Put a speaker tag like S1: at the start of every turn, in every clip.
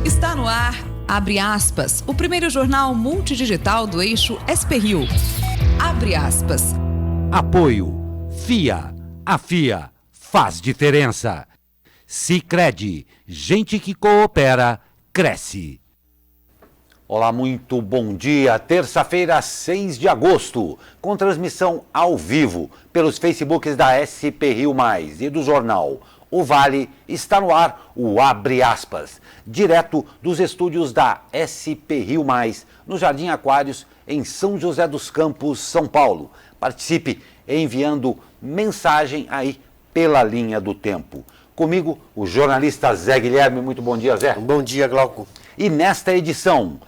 S1: Está no ar, abre aspas, o primeiro jornal multidigital do eixo SP-Rio. Abre aspas.
S2: Apoio. FIA. A FIA faz diferença. Sicredi. Gente que coopera, cresce. Olá, muito bom dia. Terça-feira, 6 de agosto, com transmissão ao vivo pelos Facebooks da SP-Rio Mais e do jornal O Vale. Está no ar o Abre Aspas, direto dos estúdios da SP-Rio Mais, no Jardim Aquários, em São José dos Campos, São Paulo. Participe enviando mensagem aí pela linha do tempo. Comigo, o jornalista Zé Guilherme. Muito bom dia, Zé.
S3: Bom dia, Glauco.
S2: E nesta edição,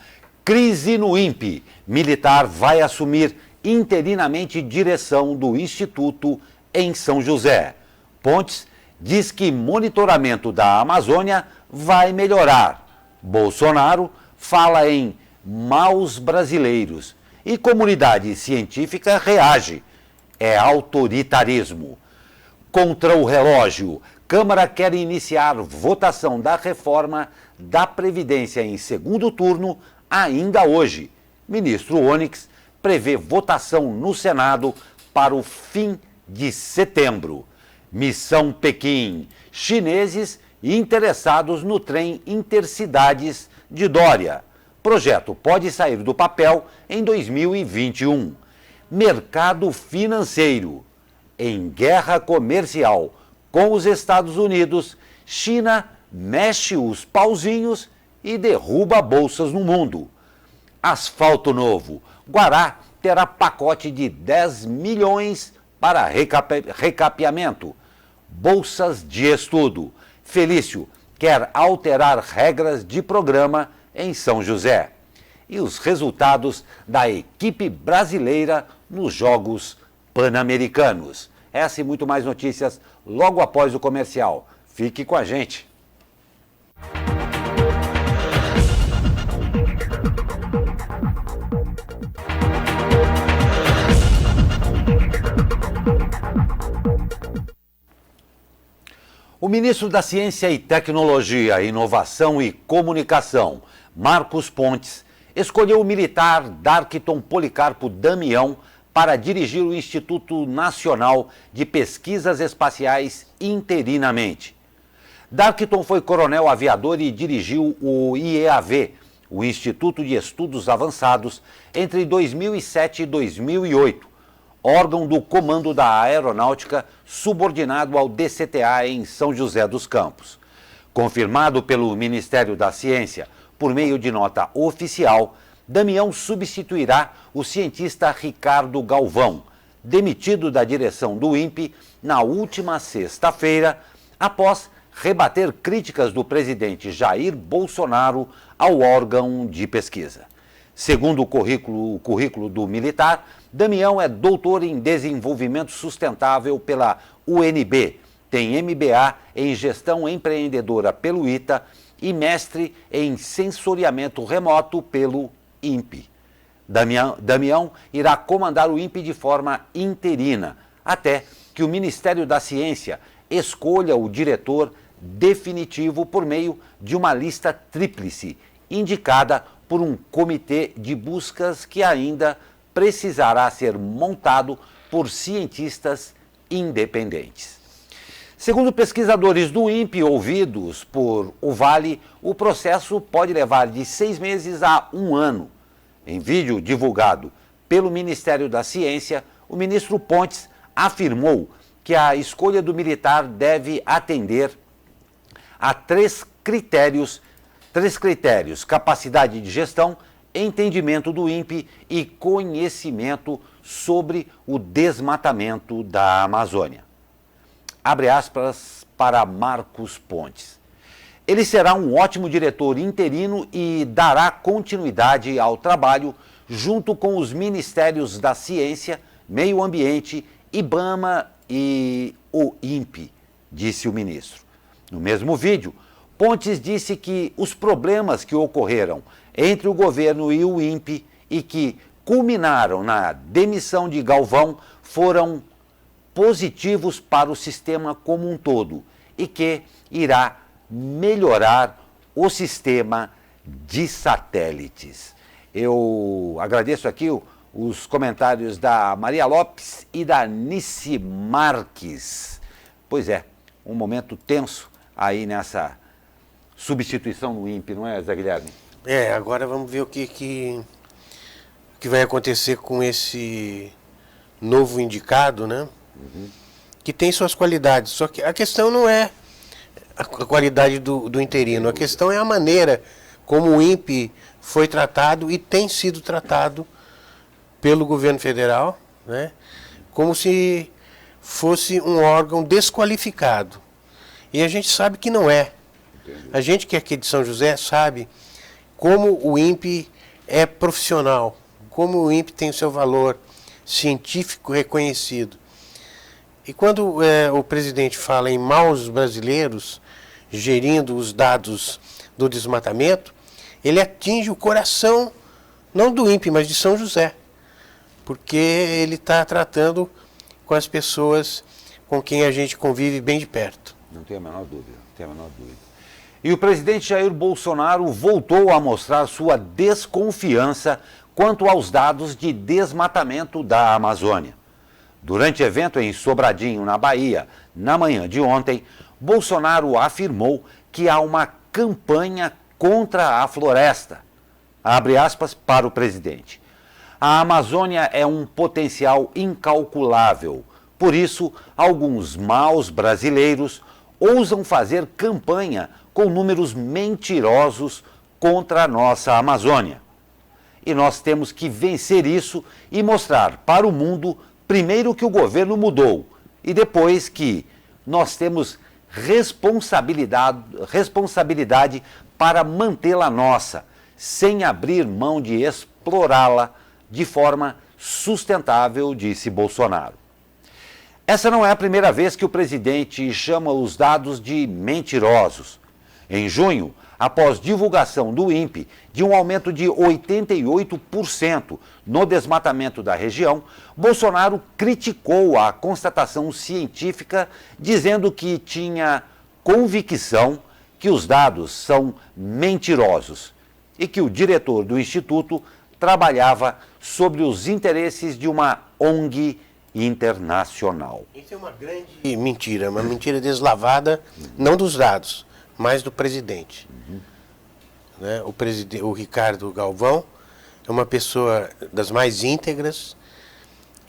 S2: crise no INPE. Militar vai assumir interinamente direção do Instituto em São José. Pontes diz que monitoramento da Amazônia vai melhorar. Bolsonaro fala em maus brasileiros. E comunidade científica reage. É autoritarismo. Contra o relógio, Câmara quer iniciar votação da reforma da Previdência em segundo turno ainda hoje. Ministro Onyx prevê votação no Senado para o fim de setembro. Missão Pequim. Chineses interessados no trem Intercidades de Dória. Projeto pode sair do papel em 2021. Mercado financeiro. Em guerra comercial com os Estados Unidos, China mexe os pauzinhos e derruba bolsas no mundo. Asfalto novo. Guará terá pacote de 10 milhões para recapeamento. Bolsas de estudo. Felício quer alterar regras de programa em São José. E os resultados da equipe brasileira nos Jogos Pan-Americanos. Essa e muito mais notícias logo após o comercial. Fique com a gente. O ministro da Ciência e Tecnologia, Inovação e Comunicação, Marcos Pontes, escolheu o militar Darkton Policarpo Damião para dirigir o Instituto Nacional de Pesquisas Espaciais interinamente. Darkton foi coronel aviador e dirigiu o IEAV, o Instituto de Estudos Avançados, entre 2007 e 2008, órgão do Comando da Aeronáutica subordinado ao DCTA em São José dos Campos. Confirmado pelo Ministério da Ciência por meio de nota oficial, Damião substituirá o cientista Ricardo Galvão, demitido da direção do INPE na última sexta-feira, após rebater críticas do presidente Jair Bolsonaro ao órgão de pesquisa. Segundo o currículo do militar, Damião é doutor em desenvolvimento sustentável pela UNB, tem MBA em gestão empreendedora pelo ITA e mestre em sensoriamento remoto pelo INPE. Damião irá comandar o INPE de forma interina, até que o Ministério da Ciência escolha o diretor definitivo por meio de uma lista tríplice, indicada por um comitê de buscas que ainda precisará ser montado por cientistas independentes. Segundo pesquisadores do INPE ouvidos por O Vale, o processo pode levar de 6 meses a 1 ano. Em vídeo divulgado pelo Ministério da Ciência, o ministro Pontes afirmou que a escolha do militar deve atender a três critérios: capacidade de gestão, entendimento do INPE e conhecimento sobre o desmatamento da Amazônia. Abre aspas para Marcos Pontes. Ele será um ótimo diretor interino e dará continuidade ao trabalho junto com os Ministérios da Ciência, Meio Ambiente, IBAMA e o INPE, disse o ministro. No mesmo vídeo, Pontes disse que os problemas que ocorreram entre o governo e o INPE e que culminaram na demissão de Galvão foram positivos para o sistema como um todo e que irá melhorar o sistema de satélites. Eu agradeço aqui os comentários da Maria Lopes e da Nice Marques. Pois é, um momento tenso aí nessa substituição no INPE, não é, Zé Guilherme?
S3: Agora vamos ver o que vai acontecer com esse novo indicado, né? Que tem suas qualidades. Só que a questão não é a qualidade do interino, a questão é a maneira como o INPE foi tratado e tem sido tratado pelo governo federal, né? Como se fosse um órgão desqualificado. E a gente sabe que não é. A gente que é aqui de São José sabe como o INPE é profissional, como o INPE tem o seu valor científico reconhecido. E quando o presidente fala em maus brasileiros gerindo os dados do desmatamento, ele atinge o coração, não do INPE, mas de São José, porque ele está tratando com as pessoas com quem a gente convive bem de perto.
S2: Não tenho a menor dúvida, não tenho a menor dúvida. E o presidente Jair Bolsonaro voltou a mostrar sua desconfiança quanto aos dados de desmatamento da Amazônia. Durante evento em Sobradinho, na Bahia, na manhã de ontem, Bolsonaro afirmou que há uma campanha contra a floresta. Abre aspas para o presidente. A Amazônia é um potencial incalculável. Por isso, alguns maus brasileiros ousam fazer campanha com números mentirosos contra a nossa Amazônia. E nós temos que vencer isso e mostrar para o mundo, primeiro, que o governo mudou e depois que nós temos responsabilidade para mantê-la nossa, sem abrir mão de explorá-la de forma sustentável, disse Bolsonaro. Essa não é a primeira vez que o presidente chama os dados de mentirosos. Em junho, após divulgação do INPE de um aumento de 88% no desmatamento da região, Bolsonaro criticou a constatação científica, dizendo que tinha convicção que os dados são mentirosos e que o diretor do Instituto trabalhava sobre os interesses de uma ONG internacional.
S3: Isso é uma grande mentira, uma mentira deslavada, não dos dados, mas do presidente. Né? O Ricardo Galvão é uma pessoa das mais íntegras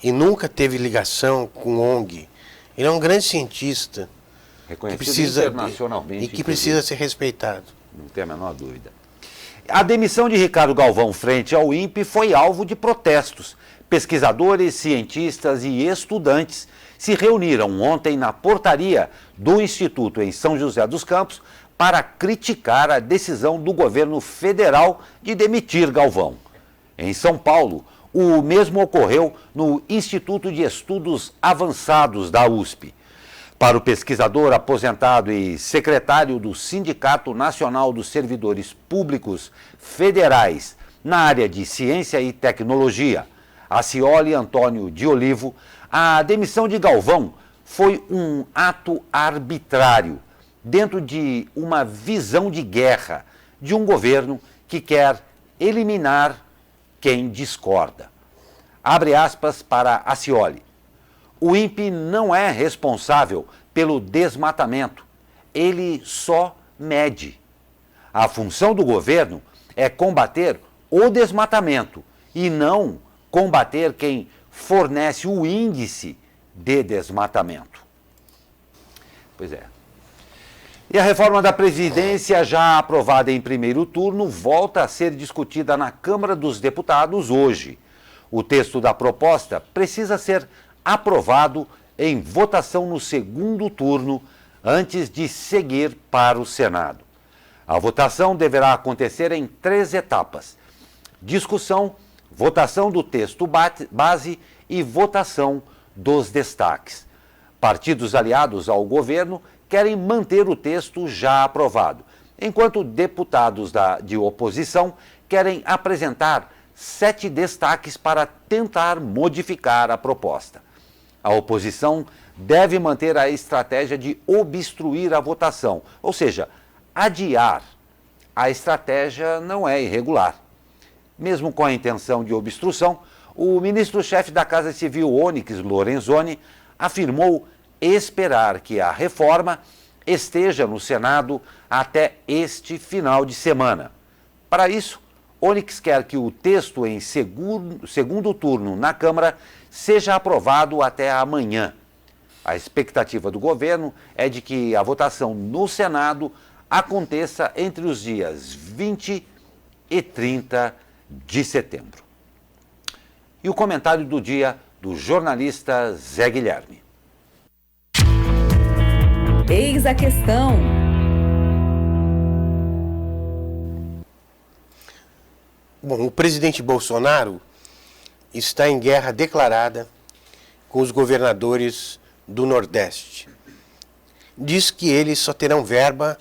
S3: e nunca teve ligação com ONG. Ele é um grande cientista
S2: internacionalmente
S3: e que precisa ser respeitado.
S2: Não tem a menor dúvida. A demissão de Ricardo Galvão frente ao INPE foi alvo de protestos. Pesquisadores, cientistas e estudantes se reuniram ontem na portaria do Instituto em São José dos Campos para criticar a decisão do governo federal de demitir Galvão. Em São Paulo, o mesmo ocorreu no Instituto de Estudos Avançados da USP. Para o pesquisador aposentado e secretário do Sindicato Nacional dos Servidores Públicos Federais na área de Ciência e Tecnologia, Acioli Antônio de Olivo, a demissão de Galvão foi um ato arbitrário, dentro de uma visão de guerra de um governo que quer eliminar quem discorda. Abre aspas para Acioli. O INPE não é responsável pelo desmatamento, ele só mede. A função do governo é combater o desmatamento e não combater quem fornece o índice de desmatamento. Pois é. E a reforma da Previdência, já aprovada em primeiro turno, volta a ser discutida na Câmara dos Deputados hoje. O texto da proposta precisa ser aprovado em votação no segundo turno, antes de seguir para o Senado. A votação deverá acontecer em 3 etapas: discussão, votação do texto base e votação dos destaques. Partidos aliados ao governo querem manter o texto já aprovado, enquanto deputados de oposição querem apresentar 7 destaques para tentar modificar a proposta. A oposição deve manter a estratégia de obstruir a votação, ou seja, adiar a estratégia não é irregular. Mesmo com a intenção de obstrução, o ministro-chefe da Casa Civil, Onyx Lorenzoni, afirmou esperar que a reforma esteja no Senado até este final de semana. Para isso, Onyx quer que o texto em segundo turno na Câmara seja aprovado até amanhã. A expectativa do governo é de que a votação no Senado aconteça entre os dias 20 e 30 de setembro. E o comentário do dia do jornalista Zé Guilherme.
S1: Eis a questão.
S3: Bom, o presidente Bolsonaro está em guerra declarada com os governadores do Nordeste. Diz que eles só terão verba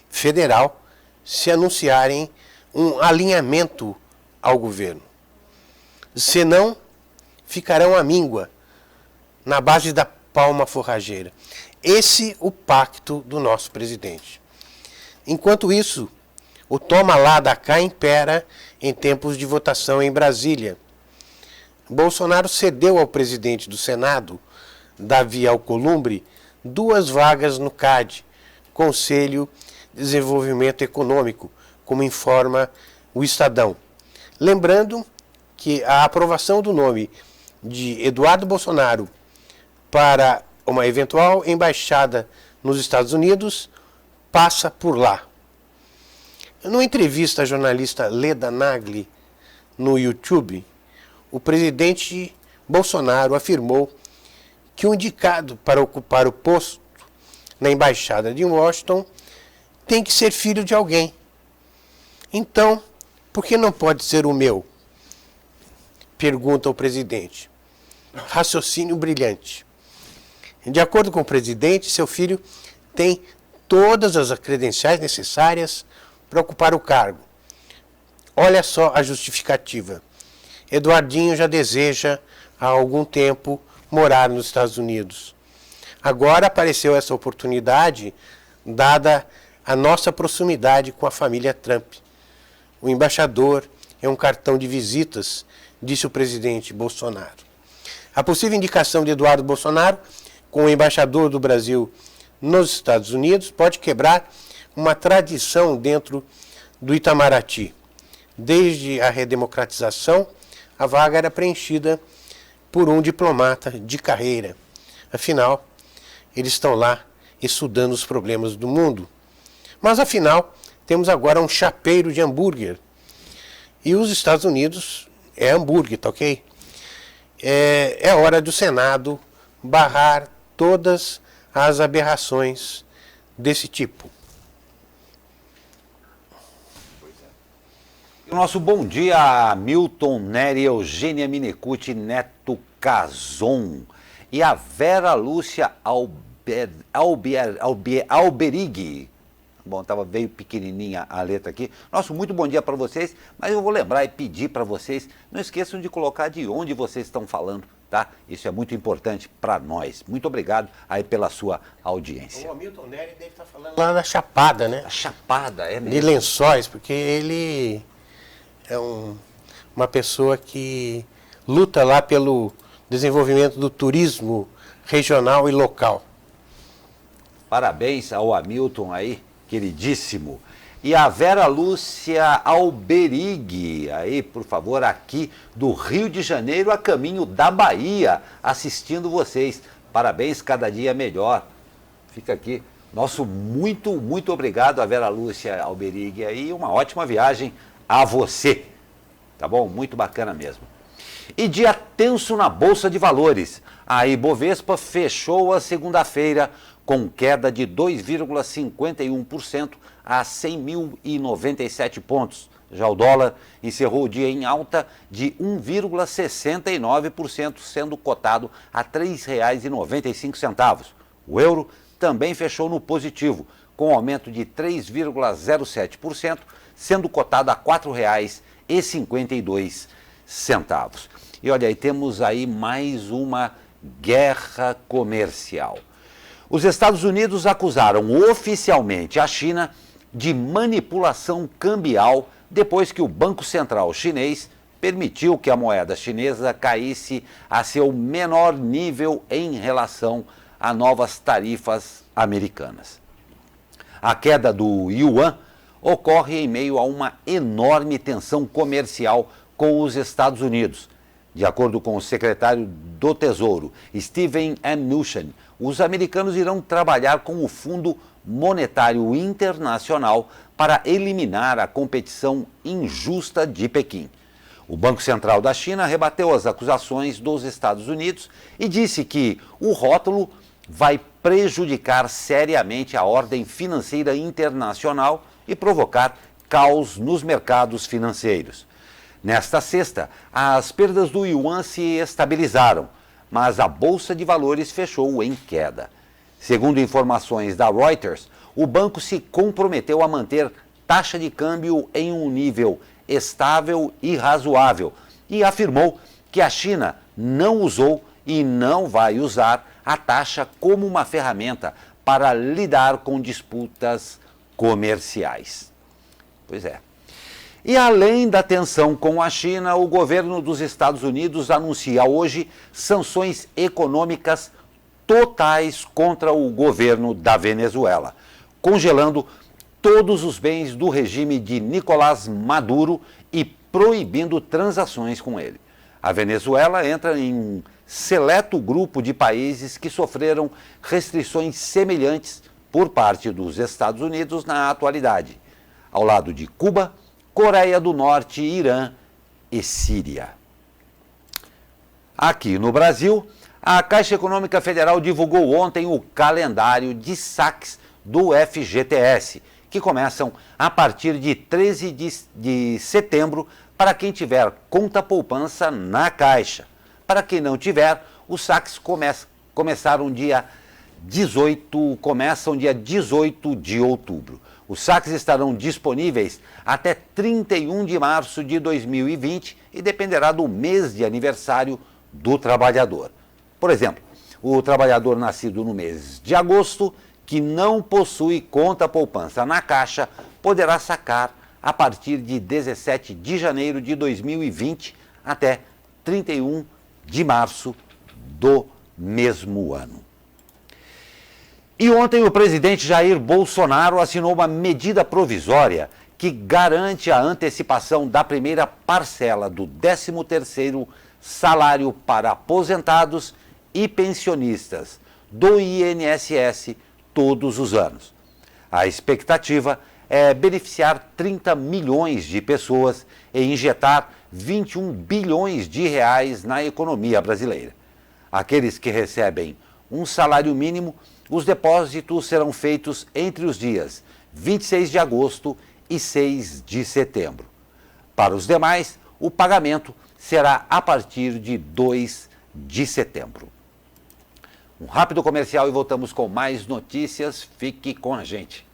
S3: federal se anunciarem um alinhamento ao governo. Senão, ficarão à míngua na base da palma forrageira. Esse é o pacto do nosso presidente. Enquanto isso, o toma lá da cá impera em tempos de votação em Brasília. Bolsonaro cedeu ao presidente do Senado, Davi Alcolumbre, 2 vagas no CAD, Conselho de Desenvolvimento Econômico, como informa o Estadão. Lembrando que a aprovação do nome de Eduardo Bolsonaro para uma eventual embaixada nos Estados Unidos passa por lá. Numa entrevista à jornalista Leda Nagli no YouTube, o presidente Bolsonaro afirmou que o indicado para ocupar o posto na embaixada de Washington tem que ser filho de alguém. Então, por que não pode ser o meu? Pergunta o presidente. Raciocínio brilhante. De acordo com o presidente, seu filho tem todas as credenciais necessárias para ocupar o cargo. Olha só a justificativa. Eduardinho já deseja há algum tempo morar nos Estados Unidos. Agora apareceu essa oportunidade, dada a nossa proximidade com a família Trump. O embaixador é um cartão de visitas, disse o presidente Bolsonaro. A possível indicação de Eduardo Bolsonaro como embaixador do Brasil nos Estados Unidos pode quebrar uma tradição dentro do Itamaraty. Desde a redemocratização, a vaga era preenchida por um diplomata de carreira. Afinal, eles estão lá estudando os problemas do mundo. Mas, afinal, temos agora um chapeiro de hambúrguer. E os Estados Unidos é hambúrguer, tá ok? É hora do Senado barrar todas as aberrações desse tipo.
S2: O nosso bom dia a Milton Neri, Eugênia Minecuti, Neto Cazon e a Vera Lúcia Alberighi. Bom, veio pequenininha a letra aqui. Nosso muito bom dia para vocês, mas eu vou lembrar e pedir para vocês, não esqueçam de colocar de onde vocês estão falando, tá? Isso é muito importante para nós. Muito obrigado aí pela sua audiência.
S3: O Milton Neri deve estar falando lá da Chapada, né?
S2: A Chapada, é mesmo?
S3: De Lençóis, porque ele é uma pessoa que luta lá pelo desenvolvimento do turismo regional e local.
S2: Parabéns ao Hamilton aí, queridíssimo. E a Vera Lúcia Alberighi, aí, por favor, aqui do Rio de Janeiro a caminho da Bahia, assistindo vocês. Parabéns, cada dia melhor. Fica aqui. Nosso muito obrigado a Vera Lúcia Alberighi aí, uma ótima viagem a você. Tá bom? Muito bacana mesmo. E dia tenso na Bolsa de Valores. A Ibovespa fechou a segunda-feira com queda de 2,51% a 100.097 pontos. Já o dólar encerrou o dia em alta de 1,69%, sendo cotado a R$ 3,95. O euro também fechou no positivo, com aumento de 3,07%, sendo cotado a R$ 4,52. E olha aí, temos aí mais uma guerra comercial. Os Estados Unidos acusaram oficialmente a China de manipulação cambial depois que o Banco Central chinês permitiu que a moeda chinesa caísse a seu menor nível em relação a novas tarifas americanas. A queda do yuan ocorre em meio a uma enorme tensão comercial com os Estados Unidos. De acordo com o secretário do Tesouro, Steven Mnuchin, os americanos irão trabalhar com o Fundo Monetário Internacional para eliminar a competição injusta de Pequim. O Banco Central da China rebateu as acusações dos Estados Unidos e disse que o rótulo vai prejudicar seriamente a ordem financeira internacional e provocar caos nos mercados financeiros. Nesta sexta, as perdas do yuan se estabilizaram, mas a Bolsa de Valores fechou em queda. Segundo informações da Reuters, o banco se comprometeu a manter taxa de câmbio em um nível estável e razoável e afirmou que a China não usou e não vai usar a taxa como uma ferramenta para lidar com disputas comerciais. Pois é. E além da tensão com a China, o governo dos Estados Unidos anuncia hoje sanções econômicas totais contra o governo da Venezuela, congelando todos os bens do regime de Nicolás Maduro e proibindo transações com ele. A Venezuela entra em um seleto grupo de países que sofreram restrições semelhantes por parte dos Estados Unidos na atualidade, ao lado de Cuba, Coreia do Norte, Irã e Síria. Aqui no Brasil, a Caixa Econômica Federal divulgou ontem o calendário de saques do FGTS, que começam a partir de 13 de setembro para quem tiver conta poupança na Caixa. Para quem não tiver, os saques começam dia 18 de outubro. Os saques estarão disponíveis até 31 de março de 2020 e dependerá do mês de aniversário do trabalhador. Por exemplo, o trabalhador nascido no mês de agosto, que não possui conta poupança na Caixa, poderá sacar a partir de 17 de janeiro de 2020 até 31 de março do mesmo ano. E ontem o presidente Jair Bolsonaro assinou uma medida provisória que garante a antecipação da primeira parcela do 13º salário para aposentados e pensionistas do INSS todos os anos. A expectativa é beneficiar 30 milhões de pessoas e injetar 21 bilhões de reais na economia brasileira. Aqueles que recebem um salário mínimo, os depósitos serão feitos entre os dias 26 de agosto e 6 de setembro. Para os demais, o pagamento será a partir de 2 de setembro. Um rápido comercial e voltamos com mais notícias. Fique com a gente.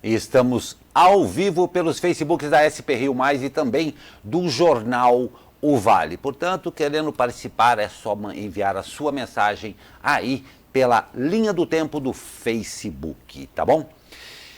S2: Estamos ao vivo pelos Facebooks da SP Rio Mais e também do jornal O Vale. Portanto, querendo participar, é só enviar a sua mensagem aí pela linha do tempo do Facebook, tá bom?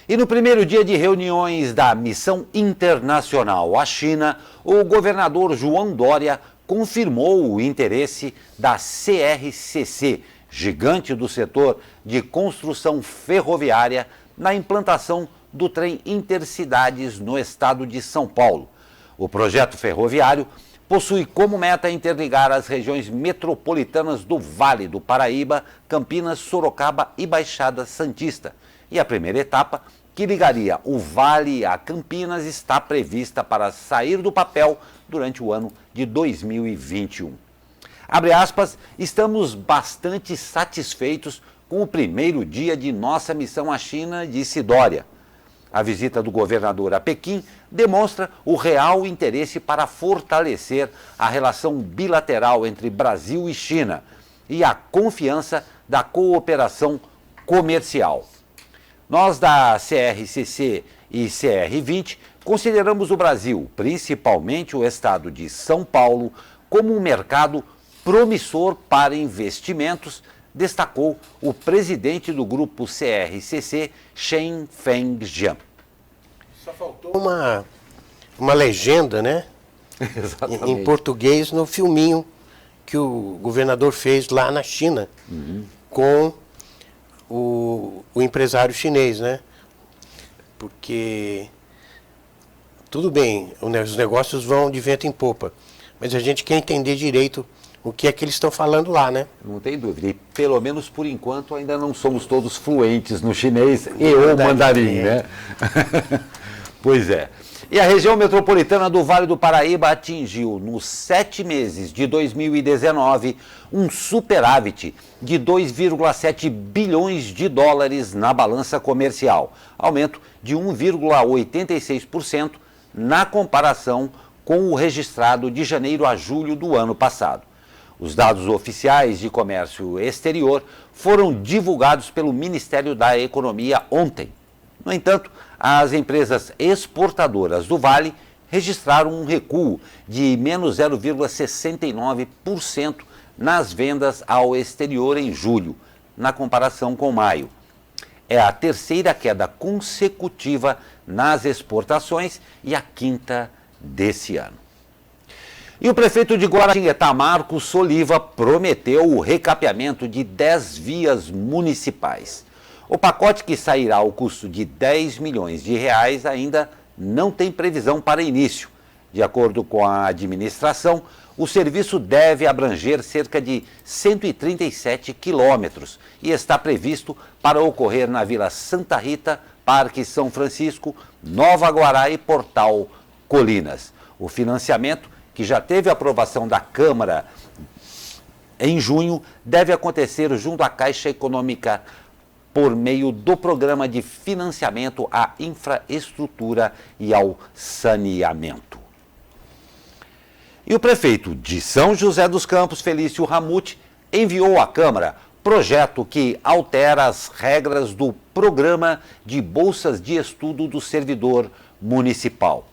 S2: E no primeiro dia de reuniões da Missão Internacional à China, o governador João Dória confirmou o interesse da CRCC, gigante do setor de construção ferroviária, na implantação do trem Intercidades no estado de São Paulo. O projeto ferroviário possui como meta interligar as regiões metropolitanas do Vale do Paraíba, Campinas, Sorocaba e Baixada Santista. E a primeira etapa, que ligaria o Vale a Campinas, está prevista para sair do papel durante o ano de 2021. Abre aspas, estamos bastante satisfeitos com o primeiro dia de nossa missão à China, disse Dória. A visita do governador a Pequim demonstra o real interesse para fortalecer a relação bilateral entre Brasil e China e a confiança da cooperação comercial. Nós da CRCC e CR20 consideramos o Brasil, principalmente o estado de São Paulo, como um mercado promissor para investimentos, destacou o presidente do grupo CRCC, Shen Feng Jian.
S3: Só faltou uma legenda, né?
S2: Exatamente.
S3: Em português no filminho que o governador fez lá na China, com o empresário chinês, né? Porque, tudo bem, os negócios vão de vento em popa, mas a gente quer entender direito o que é que eles estão falando lá, né?
S2: Não tem dúvida. E, pelo menos por enquanto, ainda não somos todos fluentes no chinês e ou mandarim, né? Pois é. E a região metropolitana do Vale do Paraíba atingiu, nos 7 meses de 2019, um superávit de 2,7 bilhões de dólares na balança comercial, aumento de 1,86% na comparação com o registrado de janeiro a julho do ano passado. Os dados oficiais de comércio exterior foram divulgados pelo Ministério da Economia ontem. No entanto, as empresas exportadoras do Vale registraram um recuo de menos 0,69% nas vendas ao exterior em julho, na comparação com maio. É a terceira queda consecutiva nas exportações e a quinta desse ano. E o prefeito de Guaratinguetá, Marcos Soliva, prometeu o recapeamento de 10 vias municipais. O pacote, que sairá ao custo de 10 milhões de reais, ainda não tem previsão para início. De acordo com a administração, o serviço deve abranger cerca de 137 quilômetros e está previsto para ocorrer na Vila Santa Rita, Parque São Francisco, Nova Guará e Portal Colinas. O financiamento, que já teve aprovação da Câmara em junho, deve acontecer junto à Caixa Econômica por meio do Programa de Financiamento à Infraestrutura e ao Saneamento. E o prefeito de São José dos Campos, Felício Ramute, enviou à Câmara projeto que altera as regras do Programa de Bolsas de Estudo do Servidor Municipal.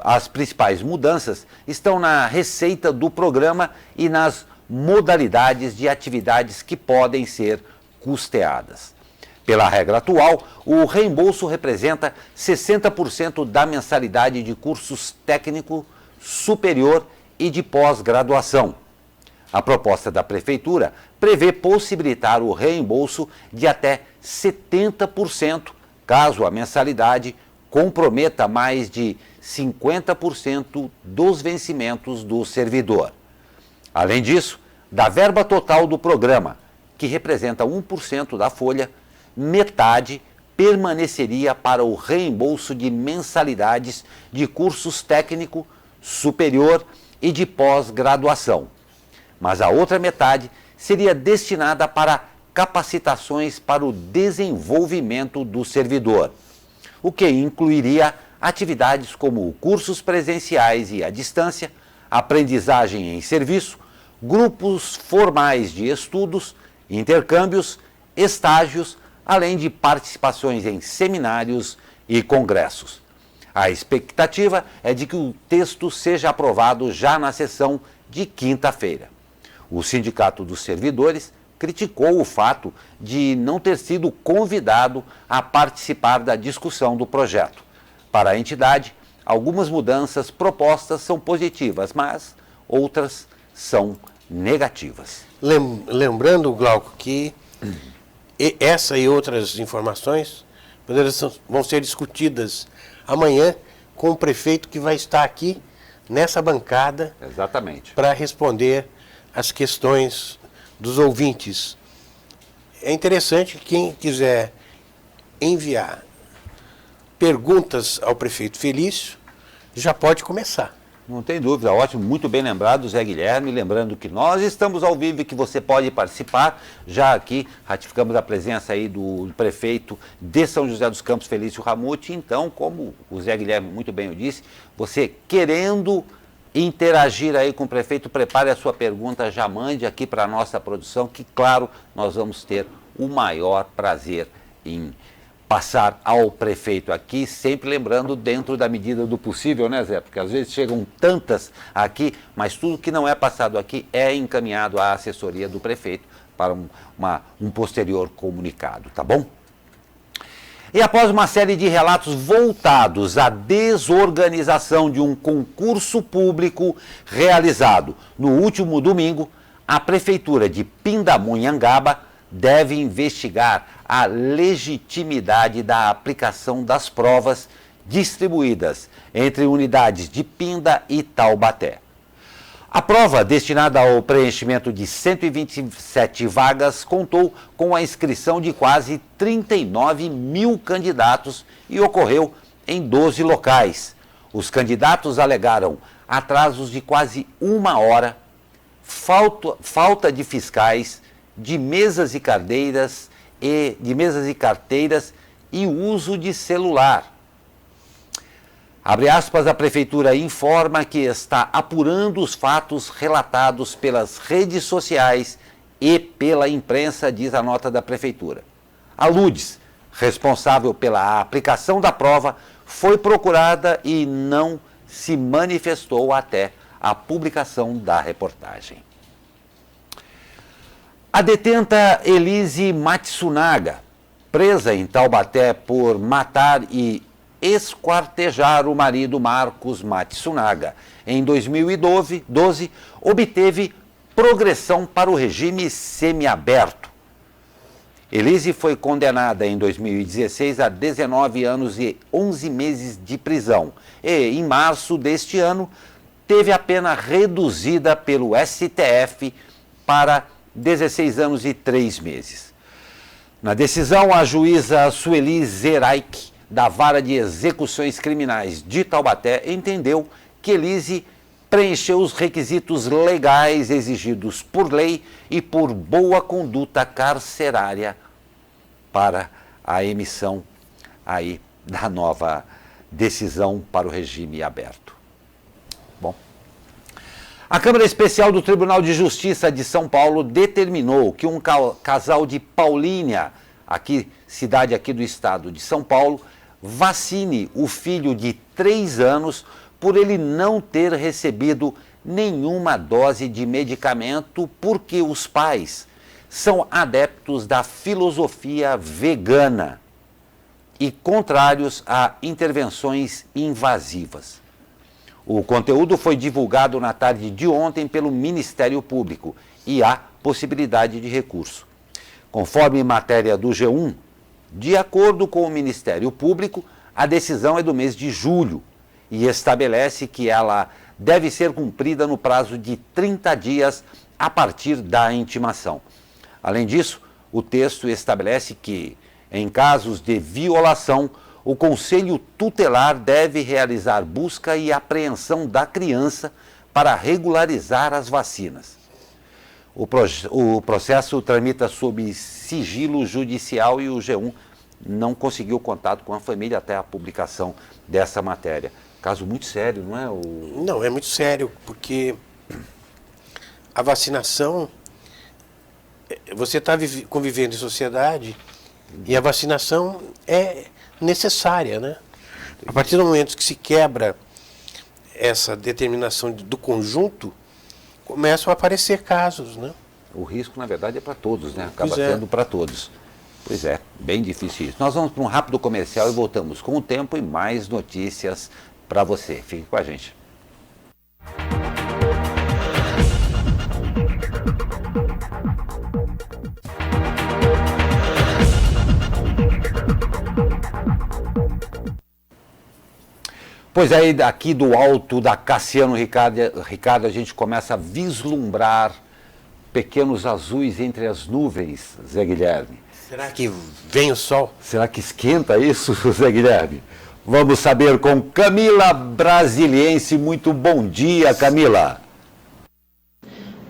S2: As principais mudanças estão na receita do programa e nas modalidades de atividades que podem ser custeadas. Pela regra atual, o reembolso representa 60% da mensalidade de cursos técnico, superior e de pós-graduação. A proposta da Prefeitura prevê possibilitar o reembolso de até 70%, caso a mensalidade comprometa mais de 50% dos vencimentos do servidor. Além disso, da verba total do programa, que representa 1% da folha, metade permaneceria para o reembolso de mensalidades de cursos técnico, superior e de pós-graduação. Mas a outra metade seria destinada para capacitações para o desenvolvimento do servidor, o que incluiria atividades como cursos presenciais e à distância, aprendizagem em serviço, grupos formais de estudos, intercâmbios, estágios, além de participações em seminários e congressos. A expectativa é de que o texto seja aprovado já na sessão de quinta-feira. O Sindicato dos Servidores criticou o fato de não ter sido convidado a participar da discussão do projeto. Para a entidade, algumas mudanças propostas são positivas, mas outras são negativas.
S3: Lembrando, Glauco, que essa e outras informações vão ser discutidas amanhã com o prefeito, que vai estar aqui nessa bancada.
S2: Exatamente.
S3: Para responder as questões dos ouvintes. É interessante que quem quiser enviar perguntas ao prefeito Felício já pode começar.
S2: Não tem dúvida, ótimo, muito bem lembrado, Zé Guilherme, lembrando que nós estamos ao vivo e que você pode participar. Já aqui ratificamos a presença aí do prefeito de São José dos Campos, Felício Ramute. Então, como o Zé Guilherme muito bem o disse, você querendo interagir aí com o prefeito, prepare a sua pergunta, já mande aqui para a nossa produção, que claro, nós vamos ter o maior prazer em passar ao prefeito aqui, sempre lembrando dentro da medida do possível, né, Zé? Porque às vezes chegam tantas aqui, mas tudo que não é passado aqui é encaminhado à assessoria do prefeito para um posterior comunicado, tá bom? E após uma série de relatos voltados à desorganização de um concurso público realizado no último domingo, a Prefeitura de Pindamonhangaba deve investigar a legitimidade da aplicação das provas distribuídas entre unidades de Pinda e Taubaté. A prova, destinada ao preenchimento de 127 vagas, contou com a inscrição de quase 39 mil candidatos e ocorreu em 12 locais. Os candidatos alegaram atrasos de quase 1 hora, falta de fiscais, de mesas e carteiras e uso de celular. Abre aspas, a Prefeitura informa que está apurando os fatos relatados pelas redes sociais e pela imprensa, diz a nota da Prefeitura. A Ludes, responsável pela aplicação da prova, foi procurada e não se manifestou até a publicação da reportagem. A detenta Elise Matsunaga, presa em Taubaté por matar e esquartejar o marido Marcos Matsunaga, em 2012, obteve progressão para o regime semiaberto. Elise foi condenada em 2016 a 19 anos e 11 meses de prisão e, em março deste ano, teve a pena reduzida pelo STF para 16 anos e 3 meses. Na decisão, a juíza Sueli Zeraik, da Vara de Execuções Criminais de Taubaté, entendeu que Elise preencheu os requisitos legais exigidos por lei e por boa conduta carcerária para a emissão aí da nova decisão para o regime aberto. Bom, a Câmara Especial do Tribunal de Justiça de São Paulo determinou que um casal de Paulínia, cidade aqui do estado de São Paulo, vacine o filho de 3 anos por ele não ter recebido nenhuma dose de medicamento porque os pais são adeptos da filosofia vegana e contrários a intervenções invasivas. O conteúdo foi divulgado na tarde de ontem pelo Ministério Público e há possibilidade de recurso. Conforme matéria do G1, de acordo com o Ministério Público, a decisão é do mês de julho e estabelece que ela deve ser cumprida no prazo de 30 dias a partir da intimação. Além disso, o texto estabelece que, em casos de violação, o Conselho Tutelar deve realizar busca e apreensão da criança para regularizar as vacinas. O processo tramita sob sigilo judicial e o G1 não conseguiu contato com a família até a publicação dessa matéria. Caso muito sério, não é?
S3: Não, é muito sério, porque a vacinação, você está convivendo em sociedade e a vacinação é necessária, né? A partir do momento que se quebra essa determinação do conjunto, começam a aparecer casos, né?
S2: O risco, na verdade, é para todos, né? Acaba
S3: Pois é.
S2: sendo para todos. Pois é, bem difícil isso. Nós vamos para um rápido comercial e voltamos com o tempo e mais notícias para você. Fique com a gente. Pois aí, daqui do alto da Cassiano Ricardo, a gente começa a vislumbrar pequenos azuis entre as nuvens, Zé Guilherme.
S3: Será que vem o sol?
S2: Será que esquenta isso, Zé Guilherme? Vamos saber com Camila Brasiliense. Muito bom dia, Camila.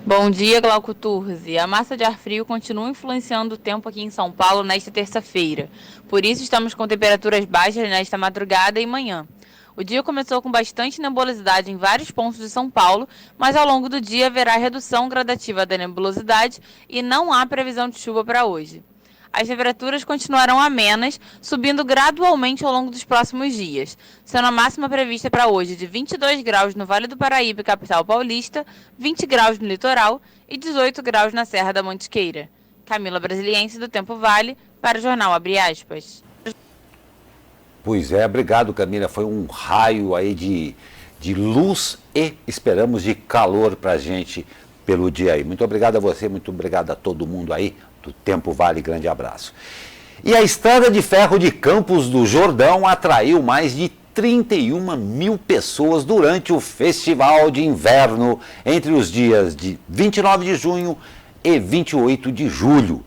S4: Bom dia, Glauco Turzi. A massa de ar frio continua influenciando o tempo aqui em São Paulo nesta terça-feira. Por isso, estamos com temperaturas baixas nesta madrugada e manhã. O dia começou com bastante nebulosidade em vários pontos de São Paulo, mas ao longo do dia haverá redução gradativa da nebulosidade e não há previsão de chuva para hoje. As temperaturas continuarão amenas, subindo gradualmente ao longo dos próximos dias, sendo a máxima prevista para hoje de 22 graus no Vale do Paraíba e capital paulista, 20 graus no litoral e 18 graus na Serra da Mantiqueira. Camila Brasiliense, do Tempo Vale, para o Jornal Abre Aspas.
S2: Pois é, obrigado, Camila. Foi um raio aí de luz e esperamos de calor para a gente pelo dia aí. Muito obrigado a você, muito obrigado a todo mundo aí do Tempo Vale. Grande abraço. E a Estrada de Ferro de Campos do Jordão atraiu mais de 31 mil pessoas durante o Festival de Inverno entre os dias de 29 de junho e 28 de julho.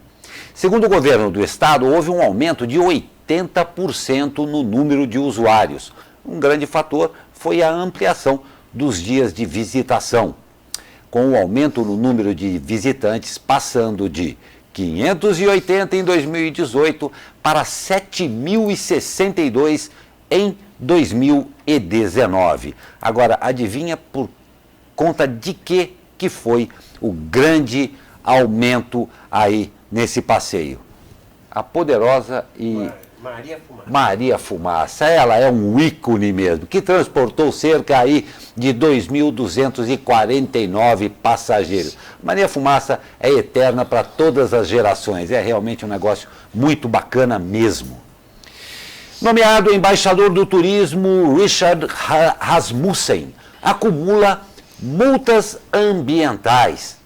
S2: Segundo o governo do estado, houve um aumento de 80% no número de usuários. Um grande fator foi a ampliação dos dias de visitação, com o aumento no número de visitantes passando de 580 em 2018 para 7.062 em 2019. Agora, adivinha por conta de que foi o grande aumento aí nesse passeio? A poderosa e Maria Fumaça, ela é um ícone mesmo, que transportou cerca aí de 2.249 passageiros. Maria Fumaça é eterna para todas as gerações, é realmente um negócio muito bacana mesmo. Nomeado embaixador do turismo, Richard Rasmussen acumula multas ambientais.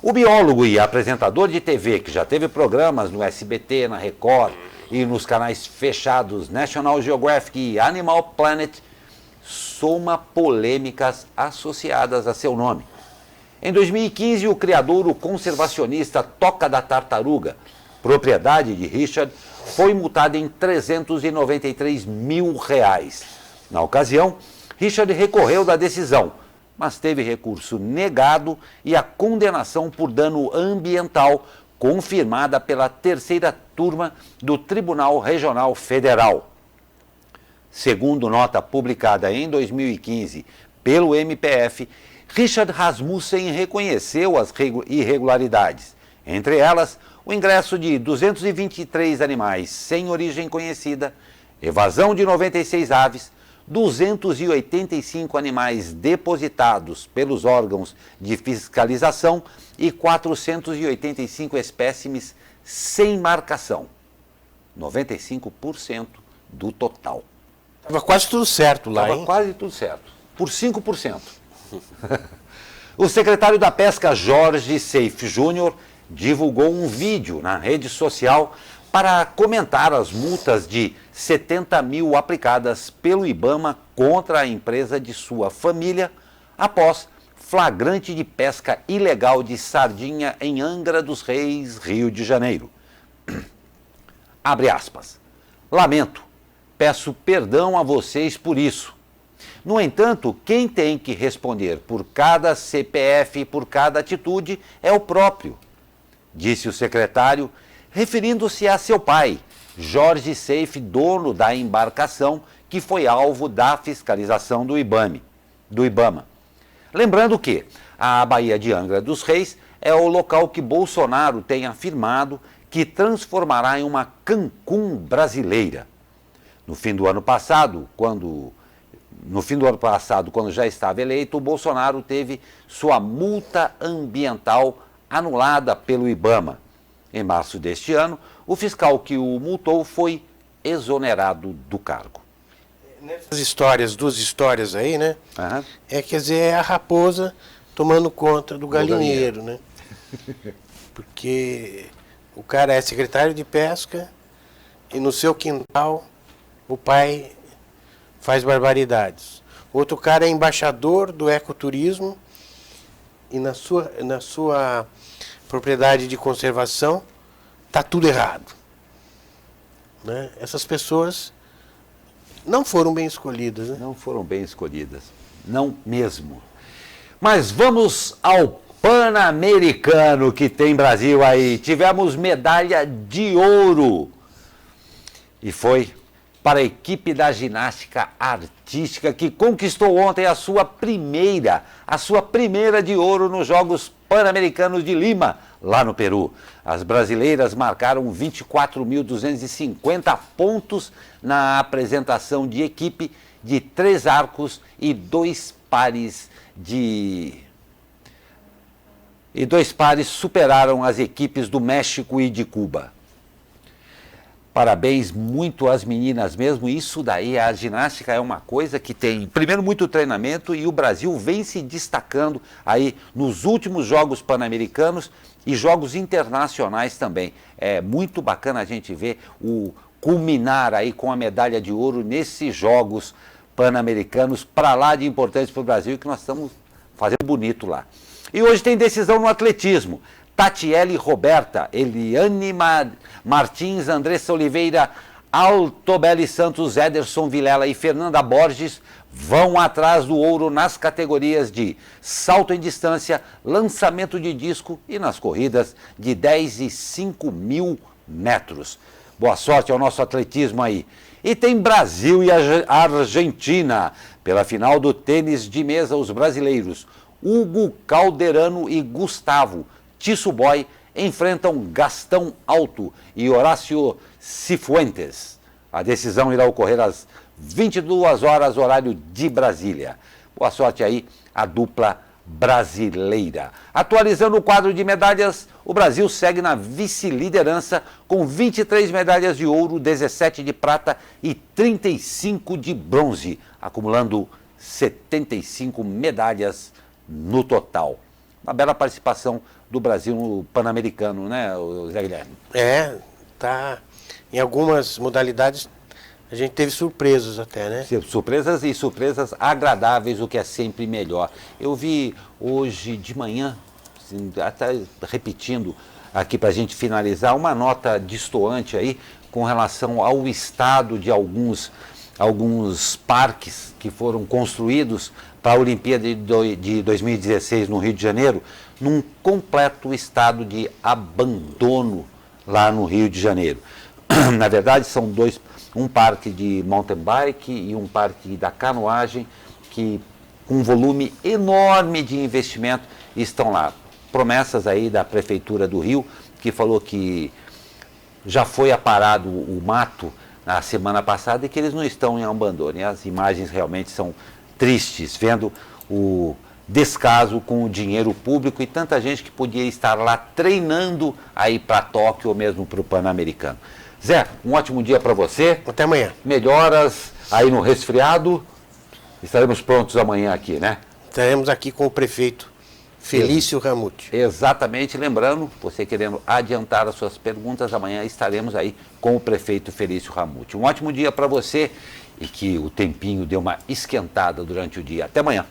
S2: O biólogo e apresentador de TV, que já teve programas no SBT, na Record e nos canais fechados National Geographic e Animal Planet, soma polêmicas associadas a seu nome. Em 2015, o criador, o conservacionista Toca da Tartaruga, propriedade de Richard, foi multado em R$393 mil. Na ocasião, Richard recorreu da decisão, mas teve recurso negado e a condenação por dano ambiental confirmada pela terceira turma do Tribunal Regional Federal. Segundo nota publicada em 2015 pelo MPF, Richard Rasmussen reconheceu as irregularidades, entre elas o ingresso de 223 animais sem origem conhecida, evasão de 96 aves, 285 animais depositados pelos órgãos de fiscalização e 485 espécimes sem marcação. 95% do total.
S3: Estava quase tudo certo lá,
S2: Estava
S3: hein?
S2: quase tudo certo, por 5%. O secretário da Pesca, Jorge Seife Júnior, divulgou um vídeo na rede social para comentar as multas de 70 mil aplicadas pelo IBAMA contra a empresa de sua família após flagrante de pesca ilegal de sardinha em Angra dos Reis, Rio de Janeiro. Abre aspas. Lamento, peço perdão a vocês por isso. No entanto, quem tem que responder por cada CPF e por cada atitude é o próprio, disse o secretário, referindo-se a seu pai, Jorge Seife, dono da embarcação que foi alvo da fiscalização do IBAMA. Lembrando que a Baía de Angra dos Reis é o local que Bolsonaro tem afirmado que transformará em uma Cancún brasileira. No fim do ano passado, quando já estava eleito, o Bolsonaro teve sua multa ambiental anulada pelo IBAMA. Em março deste ano, o fiscal que o multou foi exonerado do cargo.
S3: Nessas histórias, duas histórias aí, né?
S2: Uhum.
S3: Quer dizer, é a raposa tomando conta do galinheiro, né? Porque o cara é secretário de pesca e no seu quintal o pai faz barbaridades. Outro cara é embaixador do ecoturismo e na sua propriedade de conservação está tudo errado. Né? Essas pessoas não foram bem escolhidas. Né?
S2: Não foram bem escolhidas, não mesmo. Mas vamos ao Pan-Americano que tem Brasil aí. Tivemos medalha de ouro e foi para a equipe da ginástica artística que conquistou ontem a sua primeira de ouro nos Jogos Pan-Americanos de Lima, lá no Peru. As brasileiras marcaram 24.250 pontos na apresentação de equipe de 3 arcos e 2 pares superaram as equipes do México e de Cuba. Parabéns muito às meninas mesmo, isso daí, a ginástica é uma coisa que tem, primeiro, muito treinamento e o Brasil vem se destacando aí nos últimos Jogos Pan-Americanos e Jogos Internacionais também. É muito bacana a gente ver o culminar aí com a medalha de ouro nesses Jogos Pan-Americanos, para lá de importantes para o Brasil, que nós estamos fazendo bonito lá. E hoje tem decisão no atletismo. Tatiele Roberta, Eliane Martins, Andressa Oliveira, Altobelli Santos, Ederson Vilela e Fernanda Borges vão atrás do ouro nas categorias de salto em distância, lançamento de disco e nas corridas de 10 e 5 mil metros. Boa sorte ao nosso atletismo aí. E tem Brasil e Argentina. Pela final do tênis de mesa, os brasileiros Hugo Calderano e Gustavo Tisso Boy enfrentam Gastão Alto e Horácio Cifuentes. A decisão irá ocorrer às 22 horas, horário de Brasília. Boa sorte aí à dupla brasileira. Atualizando o quadro de medalhas, o Brasil segue na vice-liderança com 23 medalhas de ouro, 17 de prata e 35 de bronze, acumulando 75 medalhas no total. Uma bela participação do Brasil no Pan-Americano, né, Zé Guilherme?
S3: Tá. Em algumas modalidades a gente teve surpresas até, né?
S2: Surpresas e surpresas agradáveis, o que é sempre melhor. Eu vi hoje de manhã, até repetindo aqui para a gente finalizar, uma nota destoante aí com relação ao estado de alguns parques que foram construídos para a Olimpíada de 2016 no Rio de Janeiro, num completo estado de abandono lá no Rio de Janeiro. Na verdade, são um parque de mountain bike e um parque da canoagem, que com um volume enorme de investimento estão lá. Promessas aí da Prefeitura do Rio, que falou que já foi aparado o mato na semana passada e que eles não estão em abandono. E as imagens realmente são tristes, vendo o descaso com o dinheiro público e tanta gente que podia estar lá treinando aí para Tóquio ou mesmo para o Pan-Americano. Zé, um ótimo dia para você.
S3: Até amanhã.
S2: Melhoras aí no resfriado. Estaremos prontos amanhã aqui, né?
S3: Estaremos aqui com o prefeito Felício Ramute.
S2: Exatamente, lembrando, você querendo adiantar as suas perguntas, amanhã estaremos aí com o prefeito Felício Ramute. Um ótimo dia para você e que o tempinho dê uma esquentada durante o dia. Até amanhã.